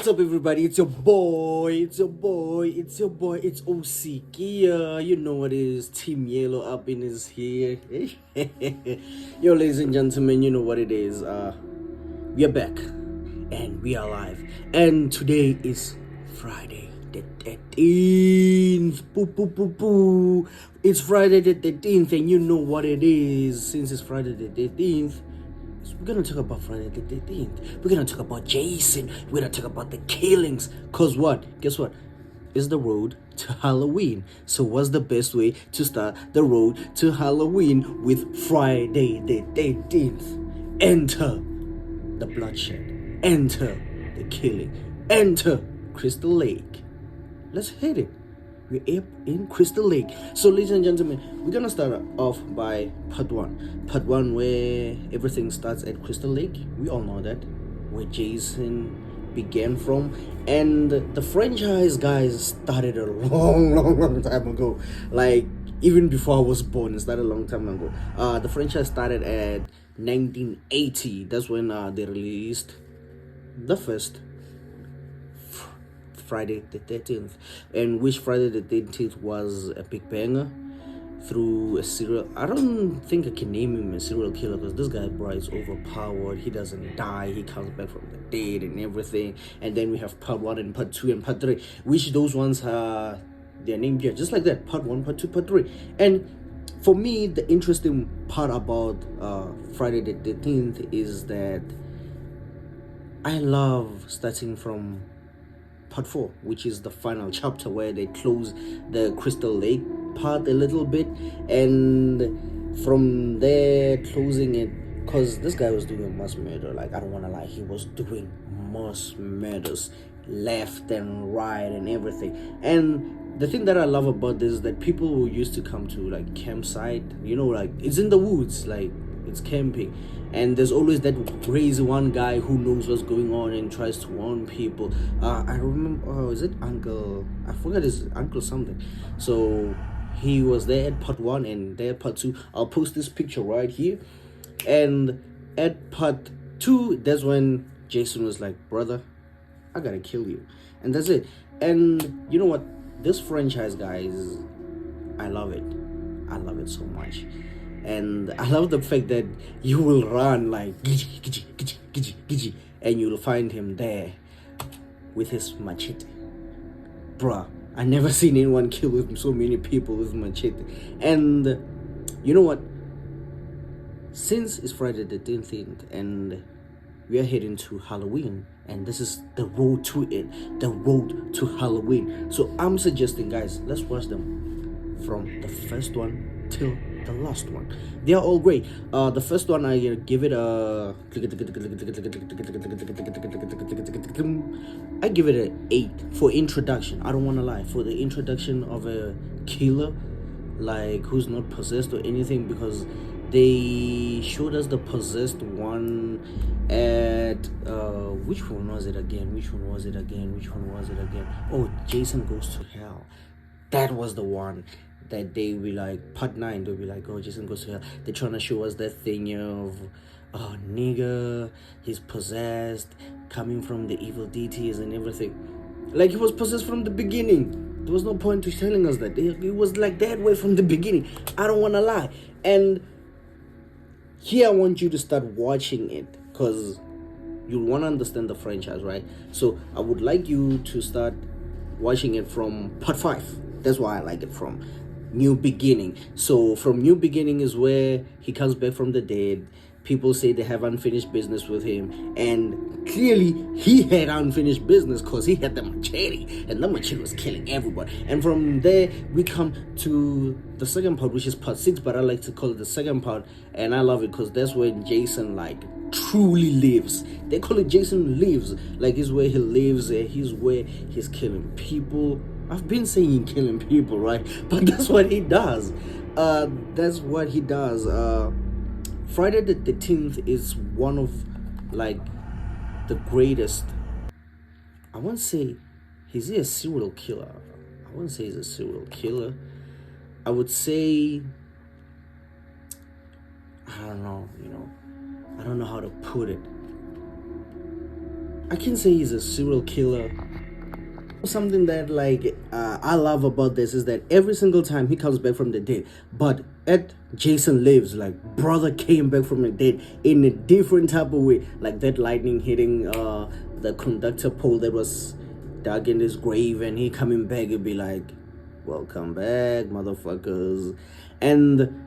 What's up, everybody? It's your boy. It's OC Kia. You know what it is. Team Yellow up in his here. Yo, ladies and gentlemen, you know what it is. We are back and we are live. And today is Friday the 13th. Boo. It's Friday the 13th, and you know what it is. Since it's Friday the 13th, we're gonna talk about Friday the 13th. We're gonna talk about Jason. We're gonna talk about the killings. Cause what? Guess what? It's the road to Halloween. So what's the best way to start the road to Halloween with Friday the 13th? Enter the bloodshed. Enter the killing. Enter Crystal Lake. Let's hit it. We're up in Crystal Lake. So, ladies and gentlemen, we're gonna start off by part one. Part one, where everything starts at Crystal Lake. We all know that, where Jason began from, and the franchise, guys, started a long time ago. Like even before I was born, it started a long time ago. The franchise started at 1980. That's when they released the first Friday the 13th, and which Friday the 13th was a big banger through a serial. I don't think I can name him a serial killer, because this guy, bro, is overpowered. He doesn't die, he comes back from the dead and everything. And then we have part 1 and part 2 and part 3, which those ones are they're named here just like that: part 1, part 2, part 3. And for me, the interesting part about Friday the 13th is that I love starting from part 4, which is the final chapter, where they close the Crystal Lake part a little bit, and from there closing it, because this guy was doing a mass murder. Like, I don't want to lie, he was doing mass murders left and right and everything. And the thing that I love about this is that people who used to come to like campsite, like it's in the woods, like it's camping, and there's always that crazy one guy who knows what's going on and tries to warn people. I remember, is it Uncle? I forgot his Uncle something. So he was there at part 1 and there at part 2. I'll post this picture right here. And at part 2, that's when Jason was like, brother, I gotta kill you. And that's it. And you know what? This franchise, guys, I love it. I love it so much. And I love the fact that you will run like gidgy, and you'll find him there with his machete. Bruh, I never seen anyone kill with so many people with machete. And you know what? Since it's Friday the 13th and we are heading to Halloween, and this is the road to it, the road to Halloween. So I'm suggesting, guys, let's watch them from the first one till the last one. They are all great. The first one, I give it a an 8 for introduction. I don't want to lie, for the introduction of a killer, like, who's not possessed or anything, because they showed us the possessed one at which one was it again? Oh, Jason Goes to Hell. That was the one that they be like, part 9, they'll be like, oh, Jason Goes to Hell. They're trying to show us that thing of, oh, nigga, he's possessed, coming from the evil deities and everything. Like, he was possessed from the beginning. There was no point to telling us that. It was like that way from the beginning. I don't want to lie. And here I want you to start watching it, because you'll want to understand the franchise, right? So I would like you to start watching it from part 5. That's why I like it, from New Beginning. So from New Beginning is where he comes back from the dead. People say they have unfinished business with him, and clearly he had unfinished business, because he had the machete, and the machete was killing everybody. And from there we come to the second part, which is part 6, but I like to call it the second part, and I love it because that's when Jason, like, truly lives. They call it Jason Lives. Like, it's where he lives, and he's where he's killing people. I've been saying killing people, right? But that's what he does. Friday the 13th is one of, like, the greatest. I won't say he's a serial killer. I wouldn't say he's a serial killer. I would say, I don't know, I don't know how to put it. I can say he's a serial killer. Something that I love about this is that every single time he comes back from the dead, but at Jason Lives, like brother came back from the dead in a different type of way, like that lightning hitting the conductor pole that was dug in his grave, and he coming back and be like, welcome back motherfuckers. And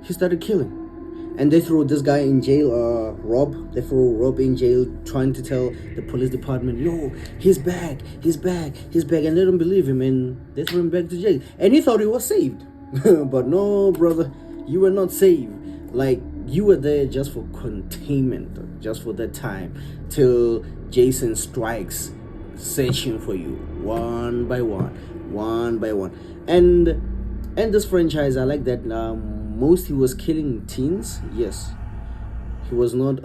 he started killing, and they threw this guy in jail, Rob. They threw Rob in jail, trying to tell the police department, yo, he's back, he's back, he's back. And they don't believe him, and they threw him back to jail. And he thought he was saved. But no, brother, you were not saved. Like, you were there just for containment, just for that time, till Jason strikes, searching for you, one by one, one by one. And this franchise, I like that most he was killing teens. Yes, he was not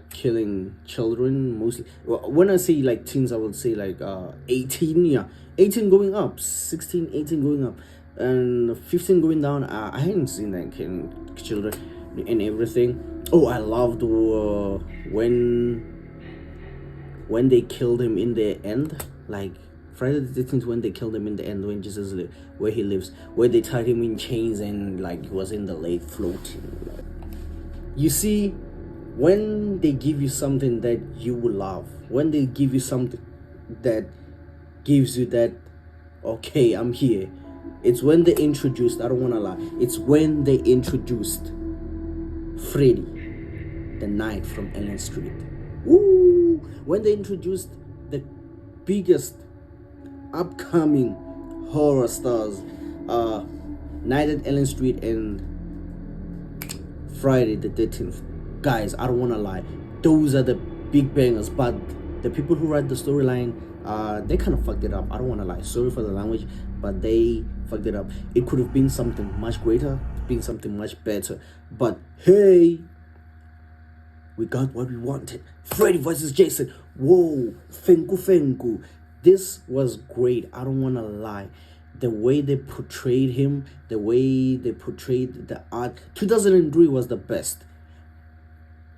killing children mostly. Well, when I say like teens, I would say like 18, yeah, 18 going up, 16, 18 going up, and 15 going down. I hadn't seen that killing children and everything. Oh, I loved when they killed him in the end, like Friday the 13th, when they killed him in the end, when Jesus lived, where he lives, where they tied him in chains and like he was in the lake floating. Like, you see, when they give you something that you will love, when they give you something that gives you that, okay, I'm here. It's when they introduced, I don't want to lie, it's when they introduced Freddy, the Knight from Elm Street. Woo! When they introduced the biggest upcoming horror stars, Night at Elm Street and Friday the 13th. Guys, I don't want to lie, those are the big bangers. But the people who write the storyline, they kind of fucked it up. I don't want to lie, sorry for the language, but they fucked it up. It could have been something much greater, been something much better. But hey, we got what we wanted. Freddy versus Jason. Whoa, Fenku. This was great. I don't want to lie. The way they portrayed him, the way they portrayed the art. 2003 was the best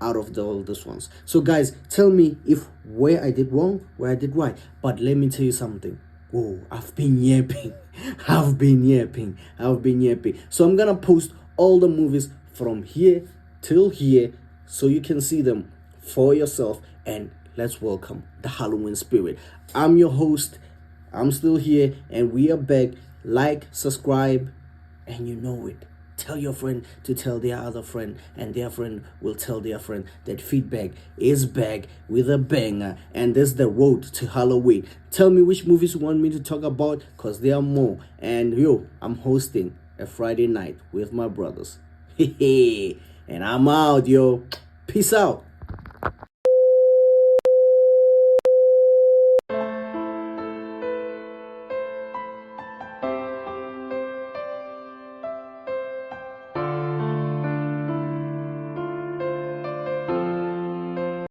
out of all these ones. So guys, tell me if where I did wrong, where I did right. But let me tell you something. Whoa, I've been yapping. I've been yapping. So I'm gonna post all the movies from here till here, so you can see them for yourself, and let's welcome the Halloween spirit. I'm your host. I'm still here, and we are back. Like, subscribe, and you know it. Tell your friend to tell their other friend, and their friend will tell their friend that Feedback is back with a banger, and this is the road to Halloween. Tell me which movies you want me to talk about, because there are more. And yo, I'm hosting a Friday night with my brothers. And I'm out, yo. Peace out.